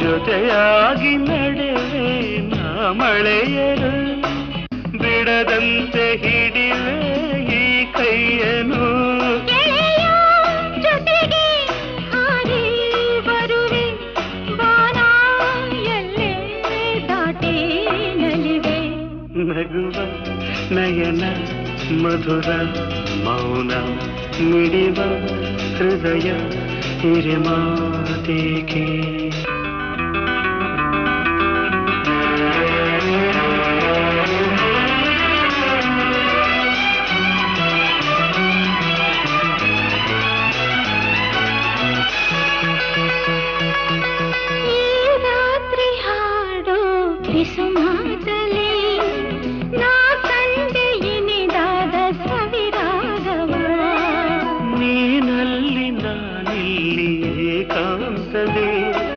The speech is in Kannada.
ಜೊತೆಯಾಗಿ ನಡೆವೆ ನಾ ಮಳೆಯರು ಬಿಡದಂತೆ ಹಿಡಿವೆ ಈ ಕೈಯನು ಜೊತೆಗೆ ಹಾರಿ ಬರುವೆ ಬಾನ ಎಲ್ಲೇ ದಾಟಿ ನಲಿವೆ ನಗುವ ನಯನ ಮಧುರ ಮೌನ ಮಿಡಿವ ಹೃದಯ ಹಿರಿಮಾತೇಕೆ